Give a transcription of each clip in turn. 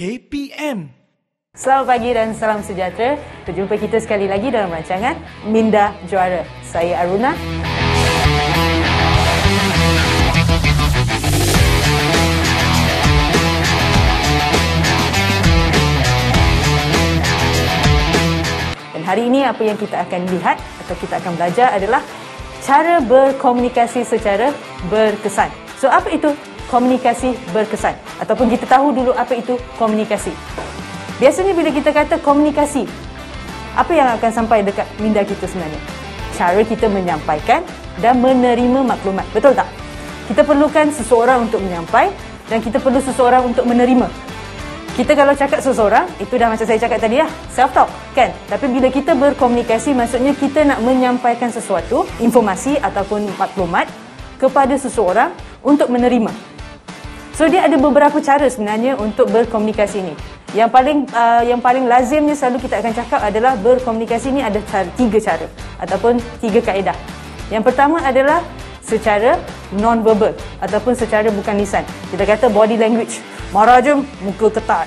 KPM. Selamat pagi dan salam sejahtera. Berjumpa kita sekali lagi dalam rancangan Minda Juara. Saya Aruna. Dan hari ini apa yang kita akan lihat atau kita akan belajar adalah cara berkomunikasi secara berkesan. So, apa itu komunikasi berkesan? Ataupun kita tahu dulu apa itu komunikasi. Biasanya bila kita kata komunikasi, apa yang akan sampai dekat minda kita sebenarnya? Cara kita menyampaikan dan menerima maklumat. Betul tak? Kita perlukan seseorang untuk menyampaikan dan kita perlu seseorang untuk menerima. Kita kalau cakap seseorang, itu dah macam saya cakap tadi lah, self-talk kan? Tapi bila kita berkomunikasi, maksudnya kita nak menyampaikan sesuatu, informasi ataupun maklumat kepada seseorang untuk menerima. So, dia ada beberapa cara sebenarnya untuk berkomunikasi ni. Yang paling lazimnya selalu kita akan cakap adalah berkomunikasi ni ada tiga cara ataupun tiga kaedah. Yang pertama adalah secara non-verbal ataupun secara bukan lisan. Kita kata body language. Marah je, muka ketat.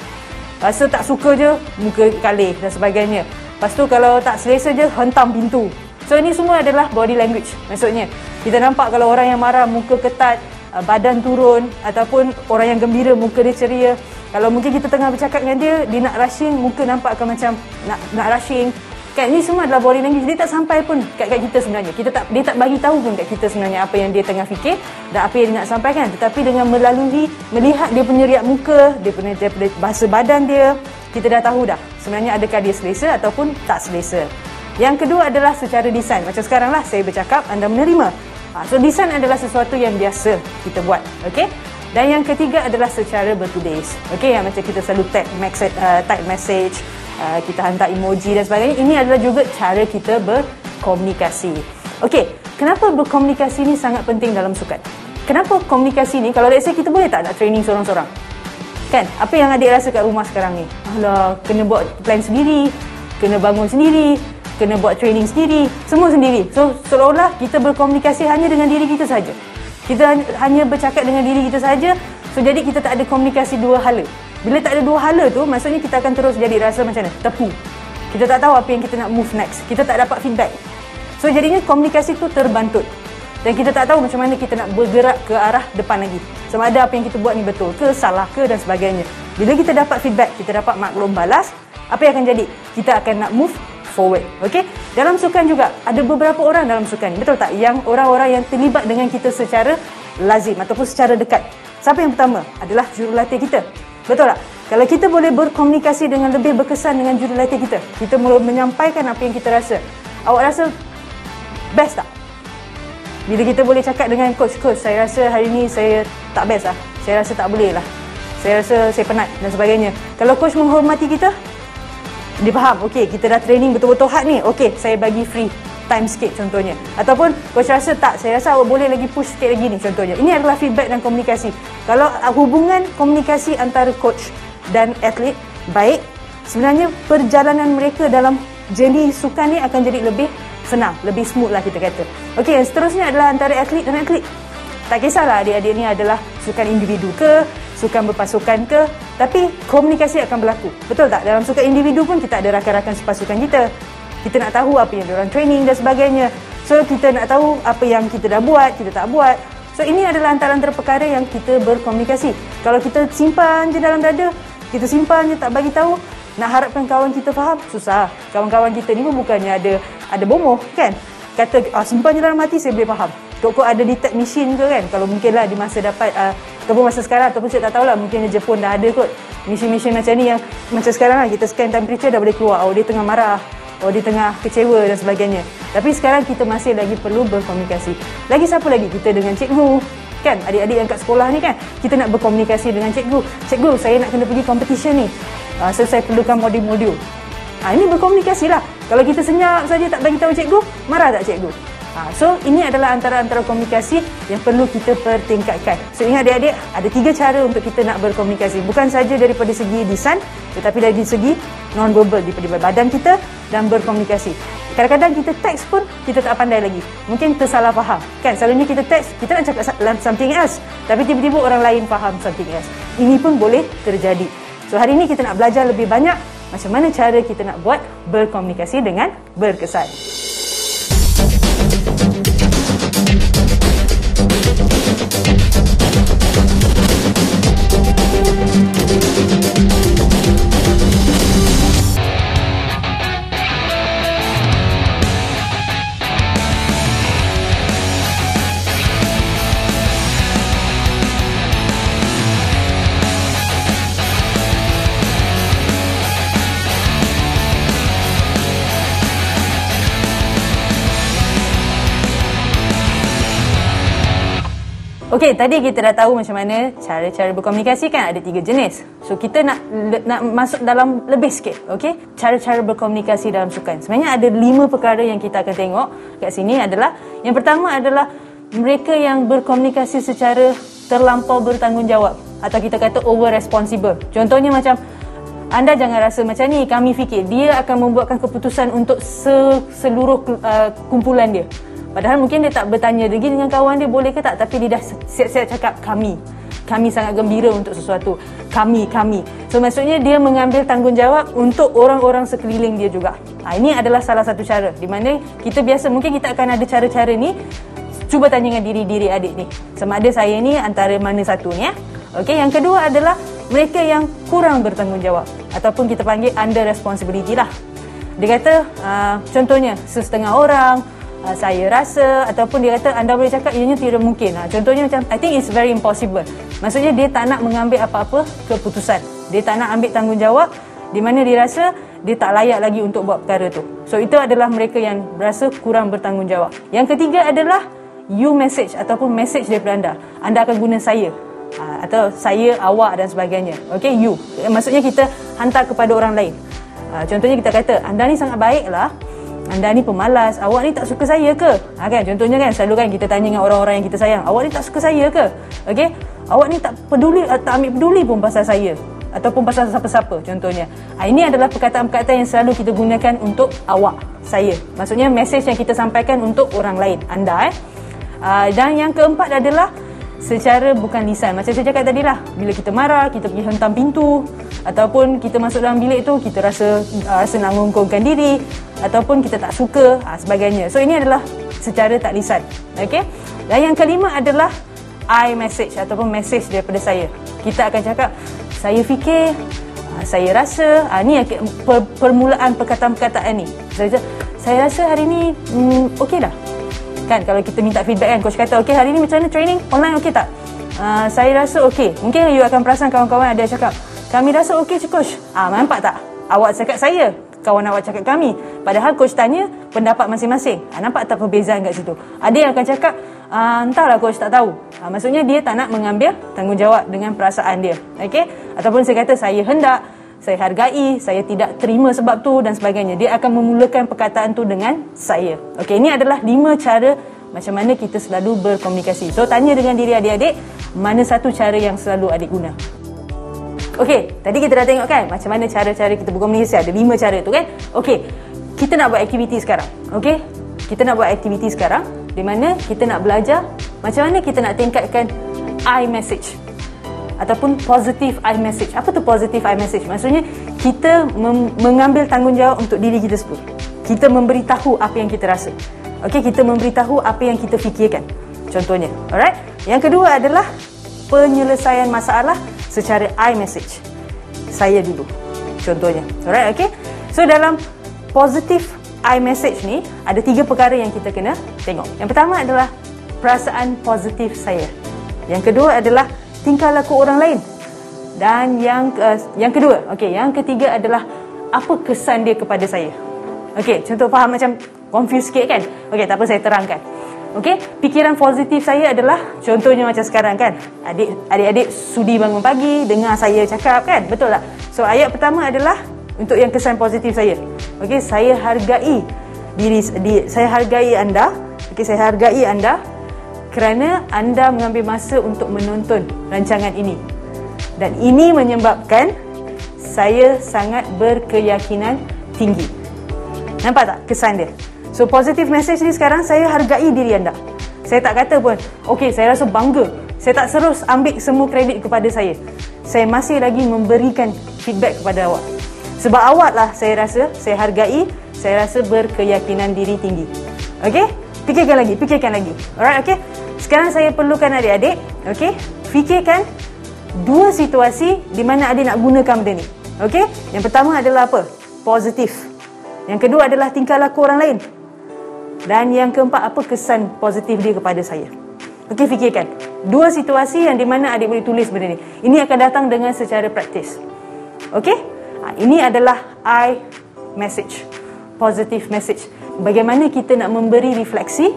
Rasa tak suka je, muka kalih dan sebagainya. Lepas tu kalau tak selesa je, hentam pintu. So, ini semua adalah body language. Maksudnya, kita nampak kalau orang yang marah, muka ketat, badan turun, ataupun orang yang gembira, muka dia ceria. Kalau mungkin kita tengah bercakap dengan dia nak rushing, muka nampak macam nak rushing. Kan, ini semua adalah body language. Dia tak sampai pun kat kita sebenarnya. Dia tak bagi tahu pun kat kita sebenarnya apa yang dia tengah fikir dan apa yang dia nak sampaikan. Tetapi dengan melalui melihat dia punya riak muka, dia punya bahasa badan dia, kita dah tahu dah sebenarnya adakah dia selesa ataupun tak selesa. Yang kedua adalah secara lisan. Macam sekarang lah saya bercakap, anda menerima. So, lisan adalah sesuatu yang biasa kita buat. Okay? Dan yang ketiga adalah secara bertulis. Okay, yang macam kita selalu type message, kita hantar emoji dan sebagainya. Ini adalah juga cara kita berkomunikasi. Okay, kenapa berkomunikasi ni sangat penting dalam sukan? Kenapa komunikasi ni, kalau let's say kita boleh tak nak training seorang-seorang? Kan, apa yang adik rasa kat rumah sekarang ni? Alah, kena buat plan sendiri, kena bangun sendiri, kena buat training sendiri, semua sendiri. So, seolah-olah kita berkomunikasi hanya dengan diri kita saja. Kita hanya bercakap dengan diri kita saja. So, jadi kita tak ada komunikasi dua hala. Bila tak ada dua hala tu, maksudnya kita akan terus jadi rasa macam mana? Tepu. Kita tak tahu apa yang kita nak move next. Kita tak dapat feedback. So, jadinya komunikasi tu terbantut. Dan kita tak tahu macam mana kita nak bergerak ke arah depan lagi. Sama ada apa yang kita buat ni betul ke, salah ke dan sebagainya. Bila kita dapat feedback, kita dapat maklum balas, apa yang akan jadi? Kita akan nak move forward. Okay? Dalam sukan juga ada beberapa orang dalam sukan ni, betul tak? Yang orang-orang yang terlibat dengan kita secara lazim ataupun secara dekat. Siapa yang pertama? Adalah jurulatih kita. Betul tak? Kalau kita boleh berkomunikasi dengan lebih berkesan dengan jurulatih kita, kita mula menyampaikan apa yang kita rasa. Awak rasa best tak? Bila kita boleh cakap dengan coach, saya rasa hari ni saya tak best lah. Saya rasa tak boleh lah. Saya rasa saya penat dan sebagainya. Kalau coach menghormati kita, dia faham, okey, kita dah training betul-betul hard ni, okey, saya bagi free time sikit contohnya. Ataupun coach rasa tak, saya rasa awak boleh lagi push sikit lagi ni contohnya. Ini adalah feedback dan komunikasi. Kalau hubungan komunikasi antara coach dan atlet baik, sebenarnya perjalanan mereka dalam journey sukan ni akan jadi lebih senang, lebih smooth lah kita kata. Okey, yang seterusnya adalah antara atlet dan atlet. Tak kisahlah adik-adik ni adalah sukan individu ke, sukan berpasukan ke, tapi komunikasi akan berlaku. Betul tak? Dalam sukan individu pun kita ada rakan-rakan sepasukan kita. Kita nak tahu apa yang diorang training dan sebagainya. So, kita nak tahu apa yang kita dah buat, kita tak buat. So, ini adalah antara perkara yang kita berkomunikasi. Kalau kita simpan je dalam dada, kita simpan je tak bagi tahu, nak harapkan kawan kita faham, susah. Kawan-kawan kita ni pun bukannya ada bomoh kan? Kata, simpan je dalam hati, saya boleh faham. Kok ada detect machine ke kan? Kalau mungkinlah di masa dapat ataupun masa sekarang, ataupun saya tak tahulah, mungkin di Jepun dah ada kot mesin-mesin macam ni yang macam sekarang lah, kita scan temperature dah boleh keluar, dia tengah marah, dia tengah kecewa dan sebagainya. Tapi sekarang kita masih lagi perlu berkomunikasi. Lagi siapa lagi? Kita dengan cikgu kan, adik-adik yang kat sekolah ni kan, kita nak berkomunikasi dengan cikgu. Cikgu, saya nak kena pergi competition ni, so saya perlukan modul-modul. Ini berkomunikasi lah. Kalau kita senyap saja tak bagi tahu cikgu, marah tak cikgu? So, ini adalah antara komunikasi yang perlu kita pertingkatkan. So, ingat adik-adik, ada tiga cara untuk kita nak berkomunikasi. Bukan saja daripada segi lisan, tetapi dari segi non-verbal, daripada badan kita dan berkomunikasi. Kadang-kadang kita teks pun kita tak pandai lagi. Mungkin tersalah faham. Kan, selalunya kita teks, kita nak cakap something else. Tapi tiba-tiba orang lain faham something else. Ini pun boleh terjadi. So hari ini kita nak belajar lebih banyak macam mana cara kita nak buat berkomunikasi dengan berkesan. Okey, tadi kita dah tahu macam mana cara-cara berkomunikasi kan ada 3 jenis. So kita nak masuk dalam lebih sikit, okey? Cara-cara berkomunikasi dalam sukan. Sebenarnya ada 5 perkara yang kita akan tengok kat sini adalah yang pertama adalah mereka yang berkomunikasi secara terlampau bertanggungjawab atau kita kata over responsible. Contohnya macam anda jangan rasa macam ni, kami fikir dia akan membuatkan keputusan untuk seluruh kumpulan dia. Padahal mungkin dia tak bertanya lagi dengan kawan dia boleh ke tak, tapi dia dah siap-siap cakap kami sangat gembira untuk sesuatu, kami. So maksudnya dia mengambil tanggungjawab untuk orang-orang sekeliling dia juga. Ini adalah salah satu cara di mana kita biasa, mungkin kita akan ada cara-cara ni. Cuba tanya dengan diri adik ni, sama ada saya ni antara mana satu ni ya. Okey, yang kedua adalah mereka yang kurang bertanggungjawab ataupun kita panggil under responsibility lah. Dia kata contohnya setengah orang, saya rasa, ataupun dia kata anda boleh cakap ianya tidak mungkin. Contohnya macam I think it's very impossible. Maksudnya dia tak nak mengambil apa-apa keputusan. Dia tak nak ambil tanggungjawab di mana dia rasa dia tak layak lagi untuk buat perkara tu. So itu adalah mereka yang berasa kurang bertanggungjawab. Yang ketiga adalah you message ataupun message daripada anda. Anda akan guna saya atau saya, awak dan sebagainya. Okay, you. Maksudnya kita hantar kepada orang lain. Contohnya kita kata anda ni sangat baiklah, anda ni pemalas, awak ni tak suka saya ke? Kan contohnya kan selalu kan kita tanya dengan orang-orang yang kita sayang, awak ni tak suka saya ke? Okey, awak ni tak peduli, tak ambil peduli pun pasal saya ataupun pasal siapa-siapa contohnya. Ini adalah perkataan-perkataan yang selalu kita gunakan untuk awak, saya. Maksudnya mesej yang kita sampaikan untuk orang lain, anda dan yang keempat adalah secara bukan lisan. Macam saya cakap tadi lah, bila kita marah, kita pergi hentam pintu ataupun kita masuk dalam bilik tu kita rasa nak mengungkungkan diri ataupun kita tak suka sebagainya. So ini adalah secara tak lisan. Okey. Dan yang kelima adalah I message ataupun message daripada saya. Kita akan cakap saya fikir, saya rasa, ni permulaan perkataan-perkataan ni. Saya rasa hari ni okey dah. Kan kalau kita minta feedback kan, coach kata okey hari ni macam mana training online, okey tak? Saya rasa okey. Mungkin you akan perasan kawan-kawan ada cakap kami rasa okey coach. Nampak tak? Awak cakap saya, kawan awak cakap kami. Padahal coach tanya pendapat masing-masing. Nampak tak perbezaan kat situ? Ada yang akan cakap entahlah coach, tak tahu. Maksudnya dia tak nak mengambil tanggungjawab dengan perasaan dia. Okey? Ataupun saya kata saya hendak, saya hargai, saya tidak terima sebab tu dan sebagainya. Dia akan memulakan perkataan tu dengan saya. Okey, ini adalah 5 cara macam mana kita selalu berkomunikasi. So tanya dengan diri adik-adik, mana satu cara yang selalu adik guna? Okey, tadi kita dah tengok kan macam mana cara-cara kita berkomunikasi. Ada 5 cara tu kan. Okey, kita nak buat aktiviti sekarang. Okey, kita nak buat aktiviti sekarang di mana kita nak belajar macam mana kita nak tingkatkan I message ataupun positive I message. Apa tu positive I message? Maksudnya kita mengambil tanggungjawab untuk diri kita sendiri. Kita memberitahu apa yang kita rasa. Okey, kita memberitahu apa yang kita fikirkan. Contohnya, alright? Yang kedua adalah penyelesaian masalah secara I message. Saya dulu. Contohnya, alright? Okey. So dalam positive I message ni ada 3 perkara yang kita kena tengok. Yang pertama adalah perasaan positif saya. Yang kedua adalah tingkah laku orang lain. Dan yang kedua, okey, yang ketiga adalah apa kesan dia kepada saya. Okey, contoh faham macam confused sikit kan? Okey, tak apa saya terangkan. Okey, pikiran positif saya adalah contohnya macam sekarang kan. Adik-adik sudi bangun pagi dengar saya cakap kan? Betul tak? So ayat pertama adalah untuk yang kesan positif saya. Okey, saya hargai saya hargai anda. Okey, saya hargai anda kerana anda mengambil masa untuk menonton rancangan ini. Dan ini menyebabkan saya sangat berkeyakinan tinggi. Nampak tak kesan dia? So positive message ni sekarang, saya hargai diri anda. Saya tak kata pun, okey saya rasa bangga, Saya tak terus ambil semua kredit kepada saya. Saya masih lagi memberikan feedback kepada awak. Sebab awak lah saya rasa, saya hargai, saya rasa berkeyakinan diri tinggi. Okey? Fikirkan lagi. Alright, okey? Sekarang saya perlukan adik-adik, okey? Fikirkan dua situasi di mana adik nak gunakan benda ni. Okey? Yang pertama adalah apa? Positif. Yang kedua adalah tingkah laku orang lain. Dan yang keempat, apa kesan positif dia kepada saya. Okey, fikirkan. Dua situasi yang di mana adik boleh tulis benda ni. Ini akan datang dengan secara praktis. Okey? Ini adalah I message. Positive message. Bagaimana kita nak memberi refleksi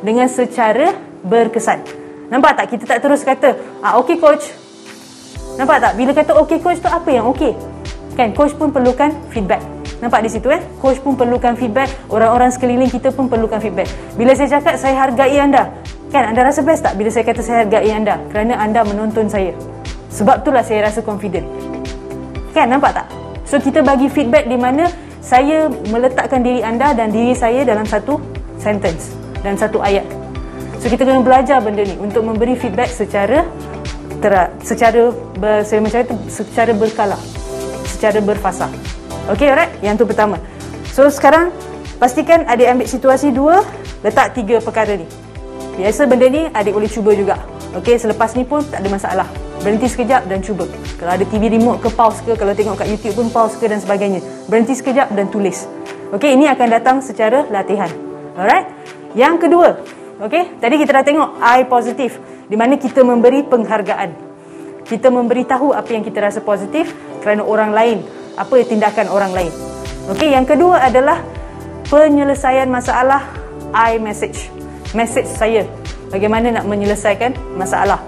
dengan secara berkesan. Nampak tak? Kita tak terus kata, okey coach. Nampak tak? Bila kata okey coach tu, apa yang okey? Kan, coach pun perlukan feedback. Nampak di situ Coach pun perlukan feedback. Orang-orang sekeliling kita pun perlukan feedback. Bila saya cakap saya hargai anda, kan anda rasa best tak bila saya kata saya hargai anda? Kerana anda menonton saya. Sebab itulah saya rasa confident. Kan, nampak tak? So kita bagi feedback di mana saya meletakkan diri anda dan diri saya dalam satu sentence dan satu ayat. So kita kena belajar benda ni untuk memberi feedback secara berkala, secara berfasa. Okey, alright? Yang tu pertama. So sekarang pastikan adik ambil situasi dua, letak tiga perkara ni. Biasa benda ni adik boleh cuba juga. Okey, selepas ni pun tak ada masalah. Berhenti sekejap dan cuba. Kalau ada TV remote ke pause ke, kalau tengok kat YouTube pun pause ke dan sebagainya. Berhenti sekejap dan tulis. Okey, ini akan datang secara latihan. Alright? Yang kedua, okey, tadi kita dah tengok I positif, di mana kita memberi penghargaan. Kita memberitahu apa yang kita rasa positif kerana orang lain, apa tindakan orang lain. Okey, yang kedua adalah penyelesaian masalah. I message. Message saya. Bagaimana nak menyelesaikan masalah.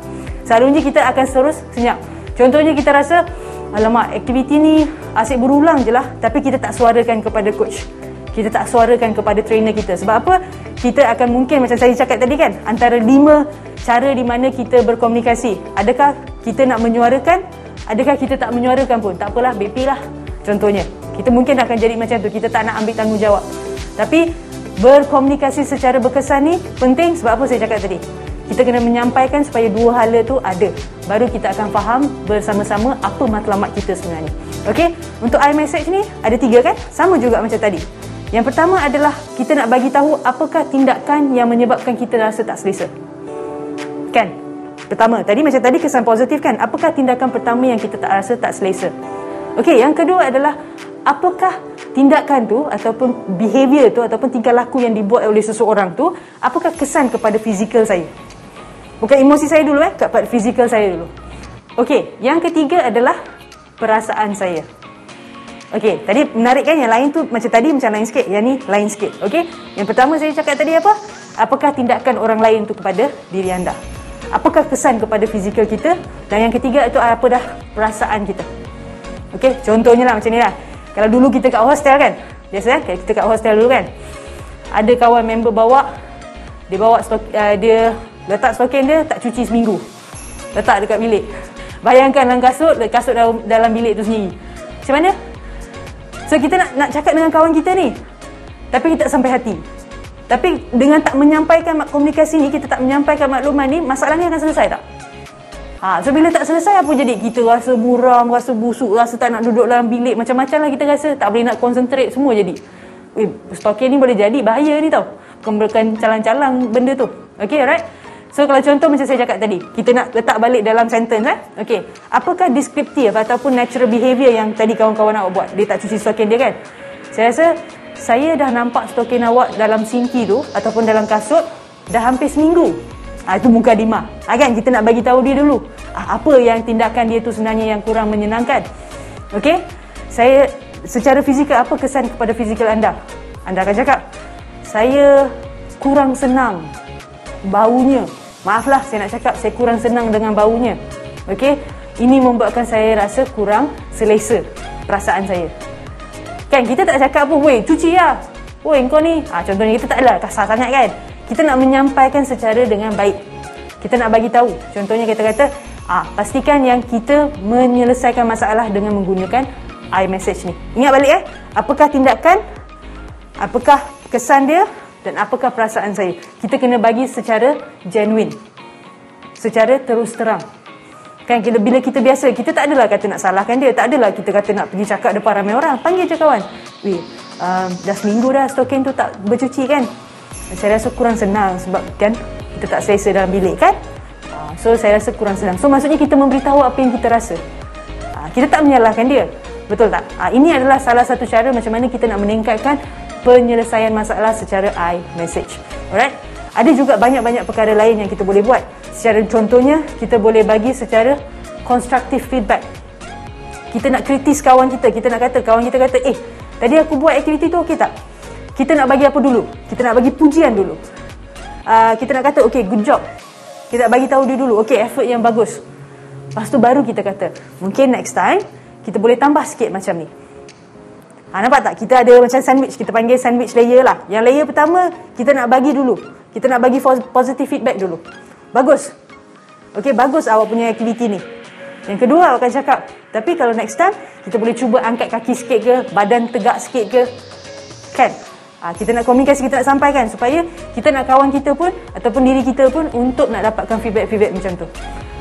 Selalunya kita akan terus senyap. Contohnya kita rasa, alamak, aktiviti ni asyik berulang je lah, tapi kita tak suarakan kepada coach. Kita tak suarakan kepada trainer kita. Sebab apa? Kita akan mungkin, macam saya cakap tadi kan, antara 5 cara di mana kita berkomunikasi. Adakah kita nak menyuarakan? Adakah kita tak menyuarakan pun? Tak apalah, BP lah. Contohnya, kita mungkin akan jadi macam tu. Kita tak nak ambil tanggungjawab. Tapi berkomunikasi secara berkesan ni penting. Sebab apa saya cakap tadi? Kita kena menyampaikan supaya dua hala tu ada. Baru kita akan faham bersama-sama apa matlamat kita sebenarnya. Okey, untuk I message ni ada 3 kan? Sama juga macam tadi. Yang pertama adalah kita nak bagi tahu apakah tindakan yang menyebabkan kita rasa tak selesa. Kan? Pertama, tadi macam tadi kesan positif kan? Apakah tindakan pertama yang kita tak rasa tak selesa? Okey, yang kedua adalah apakah tindakan tu ataupun behavior tu ataupun tingkah laku yang dibuat oleh seseorang tu, apakah kesan kepada fizikal saya? Bukan emosi saya dulu kepada fizikal saya dulu. Okey, yang ketiga adalah perasaan saya. Okey, tadi menarik kan? Yang lain tu macam tadi macam lain sikit, yang ni lain sikit. Okey, yang pertama saya cakap tadi apa? Apakah tindakan orang lain tu kepada diri anda? Apakah kesan kepada fizikal kita? Dan yang ketiga itu apa dah? Perasaan kita. Okey, contohnya lah macam ni lah. Kalau dulu kita kat hostel kan, biasa kita kat hostel dulu kan, ada kawan member bawa, dia bawa dia letak stokin dia tak cuci seminggu, letak dekat bilik. Bayangkan dalam kasut dalam bilik tu sendiri. Macam mana? So kita nak cakap dengan kawan kita ni, tapi kita tak sampai hati. Tapi dengan tak menyampaikan komunikasi ni, kita tak menyampaikan makluman ni, masalah ni akan selesai tak? So bila tak selesai, apa jadi? Kita rasa buram, rasa busuk, rasa tak nak duduk dalam bilik, macam-macam lah kita rasa, tak boleh nak concentrate, semua jadi. Stokin ni boleh jadi bahaya ni tau. Bukan calang-calang benda tu. Okay, alright? So kalau contoh macam saya cakap tadi, kita nak letak balik dalam sentence Okay, apakah deskriptif ataupun natural behaviour yang tadi kawan-kawan awak buat? Dia tak cuci stokin dia kan? Saya rasa saya dah nampak stokin awak dalam sinki tu ataupun dalam kasut dah hampir seminggu. Itu mukadimah. Kan kita nak bagi tahu dia dulu. Apa yang tindakan dia tu sebenarnya yang kurang menyenangkan. Okey? Saya secara fizikal, apa kesan kepada fizikal anda? Anda akan cakap, saya kurang senang baunya. Maaflah saya nak cakap, saya kurang senang dengan baunya. Okey? Ini membuatkan saya rasa kurang selesa perasaan saya. Kan kita tak cakap pun, weh cuci lah, weh kau ni, contohnya kita tak adalah kasar sangat kan. Kita nak menyampaikan secara dengan baik. Kita nak bagi tahu. Contohnya kita kata, pastikan yang kita menyelesaikan masalah dengan menggunakan I message ni. Ingat balik apakah tindakan, apakah kesan dia dan apakah perasaan saya. Kita kena bagi secara genuine. secara terus terang. Kan bila kita biasa, kita tak adalah kata nak salahkan dia, tak adalah kita kata nak pergi cakap depan ramai orang. Panggil je kawan, dah seminggu dah stokin tu tak bercuci kan. Saya rasa kurang senang sebab kan kita tak selesa dalam bilik kan. So saya rasa kurang senang. So maksudnya kita memberitahu apa yang kita rasa. Kita tak menyalahkan dia. Betul tak? Ini adalah salah satu cara macam mana kita nak meningkatkan penyelesaian masalah secara iMessage. Alright? Ada juga banyak-banyak perkara lain yang kita boleh buat. Secara contohnya, kita boleh bagi secara constructive feedback. Kita nak kritis kawan kita. Kita nak kata, kawan kita kata, tadi aku buat aktiviti tu okey tak? Kita nak bagi apa dulu? Kita nak bagi pujian dulu. Kita nak kata, okay, good job. Kita nak bagi tahu dia dulu, okay, effort yang bagus. Lepas tu baru kita kata, mungkin next time, kita boleh tambah sikit macam ni. Nampak tak? Kita ada macam sandwich. Kita panggil sandwich layer lah. Yang layer pertama, kita nak bagi dulu. Kita nak bagi positive feedback dulu. Bagus. Okay, bagus awak punya aktiviti ni. Yang kedua, awak akan cakap, tapi kalau next time, kita boleh cuba angkat kaki sikit ke, badan tegak sikit ke. Kan? Kita nak komunikasi, kita nak sampaikan supaya kita nak kawan kita pun ataupun diri kita pun untuk nak dapatkan feedback-feedback macam tu.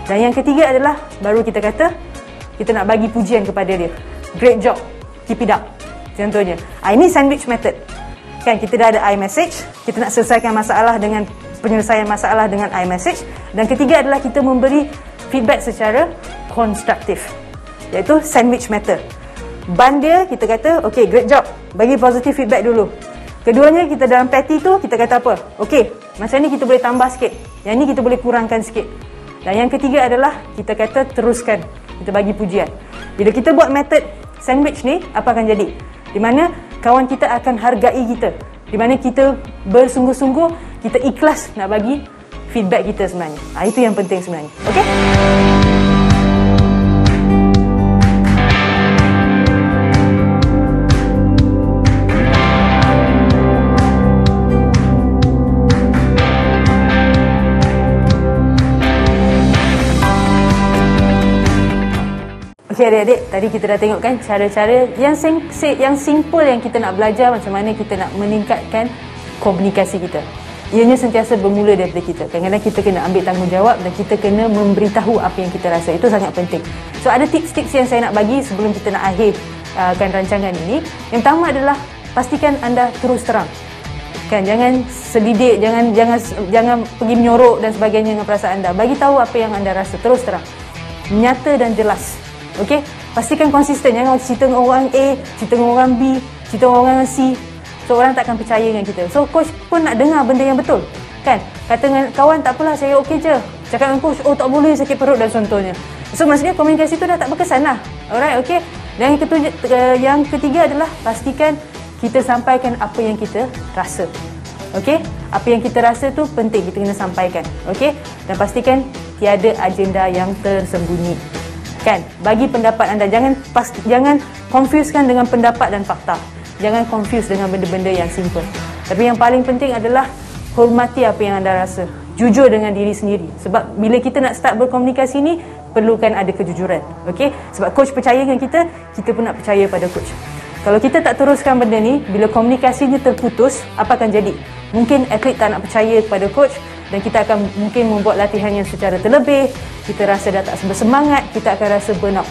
Dan yang ketiga adalah, baru kita kata, kita nak bagi pujian kepada dia. Great job. Keep it up. Contohnya. Ini sandwich method. Kan, kita dah ada iMessage. Kita nak selesaikan masalah dengan penyelesaian masalah dengan iMessage. Dan ketiga adalah kita memberi feedback secara konstruktif. Iaitu sandwich method. Ban dia, kita kata, okay, great job. Bagi positive feedback dulu. Keduanya, kita dalam patty tu, kita kata apa? Okay, macam ni kita boleh tambah sikit. Yang ni kita boleh kurangkan sikit. Dan yang ketiga adalah, kita kata teruskan. Kita bagi pujian. Bila kita buat method sandwich ni, apa akan jadi? Di mana kawan kita akan hargai kita. Di mana kita bersungguh-sungguh, kita ikhlas nak bagi feedback kita sebenarnya. Itu yang penting sebenarnya. Okay? Okay adik-adik, tadi kita dah tengok kan cara-cara yang simple yang kita nak belajar macam mana kita nak meningkatkan komunikasi kita. Ianya sentiasa bermula daripada kita. Kadang-kadang kita kena ambil tanggungjawab dan kita kena memberitahu apa yang kita rasa. Itu sangat penting. So ada tips-tips yang saya nak bagi sebelum kita nak akhirkan rancangan ini. Yang pertama adalah pastikan anda terus terang. Kan, jangan selidik, jangan pergi menyorok dan sebagainya dengan perasaan anda. Bagi tahu apa yang anda rasa terus terang. Nyata dan jelas. Okey, pastikan konsisten. Jangan cerita dengan orang A, cerita dengan orang B, cerita dengan orang C. So orang takkan percaya dengan kita. So coach pun nak dengar benda yang betul. Kan? Kata dengan kawan, tak apalah, saya okey je. Cakap dengan coach, tak boleh, sakit perut dan contohnya. So maksudnya komunikasi tu dah tak berkesan lah. Alright, okey. Dan yang ketiga adalah pastikan kita sampaikan apa yang kita rasa. Okey? Apa yang kita rasa tu penting, kita kena sampaikan. Okey? Dan pastikan tiada agenda yang tersembunyi. Kan? Bagi pendapat anda, jangan confusekan dengan pendapat dan fakta. Jangan confuse dengan benda-benda yang simple. Tapi yang paling penting adalah hormati apa yang anda rasa. Jujur dengan diri sendiri. Sebab bila kita nak start berkomunikasi ni, perlukan ada kejujuran. Okey? Sebab coach percaya dengan kita, kita pun nak percaya pada coach. Kalau kita tak teruskan benda ni, bila komunikasinya terputus, apa akan jadi? Mungkin atlet tak nak percaya kepada coach dan kita akan mungkin membuat latihan yang secara terlebih, kita rasa dah tak bersemangat, kita akan rasa burnout.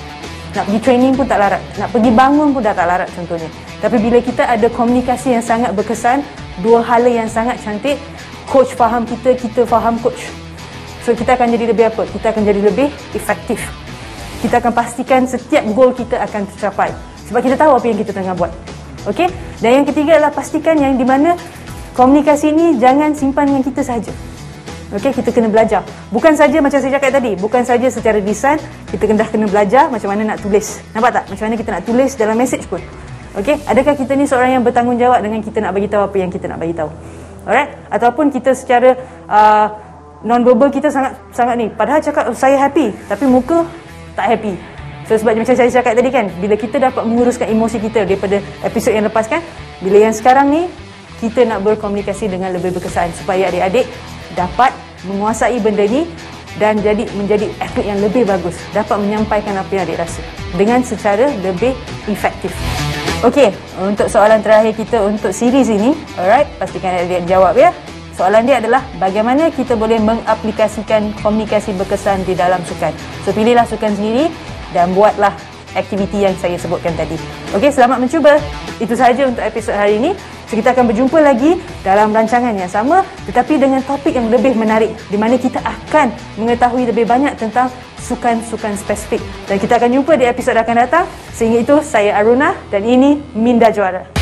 Nak pergi training pun tak larat, nak pergi bangun pun dah tak larat contohnya. Tapi bila kita ada komunikasi yang sangat berkesan, dua hala yang sangat cantik, coach faham kita, kita faham coach. So kita akan jadi lebih apa? Kita akan jadi lebih efektif. Kita akan pastikan setiap goal kita akan tercapai. Sebab kita tahu apa yang kita tengah buat. Okey? Dan yang ketiga adalah pastikan yang di mana komunikasi ni jangan simpan dengan kita saja. Okey, kita kena belajar. Bukan saja macam saya cakap tadi, bukan saja secara design, kita kena belajar macam mana nak tulis. Nampak tak? Macam mana kita nak tulis dalam message pun. Okey, adakah kita ni seorang yang bertanggungjawab dengan kita nak bagi tahu apa yang kita nak bagi tahu? Alright? Ataupun kita secara non-verbal kita sangat ni, padahal cakap saya happy, tapi muka tak happy. So sebab macam saya cakap tadi kan, bila kita dapat menguruskan emosi kita daripada episod yang lepas kan, bila yang sekarang ni kita nak berkomunikasi dengan lebih berkesan supaya adik-adik dapat menguasai benda ni dan menjadi atlet yang lebih bagus, dapat menyampaikan apa yang adik rasa dengan secara lebih efektif. Okey, untuk soalan terakhir kita untuk series ini, alright, pastikan adik jawab ya. Soalan dia adalah bagaimana kita boleh mengaplikasikan komunikasi berkesan di dalam sukan. So pilihlah sukan sendiri dan buatlah aktiviti yang saya sebutkan tadi. Okey, selamat mencuba. Itu sahaja untuk episod hari ini. So, kita akan berjumpa lagi dalam rancangan yang sama tetapi dengan topik yang lebih menarik di mana kita akan mengetahui lebih banyak tentang sukan-sukan spesifik. Dan kita akan jumpa di episod akan datang. Sehingga itu, saya Aruna dan ini Minda Juara.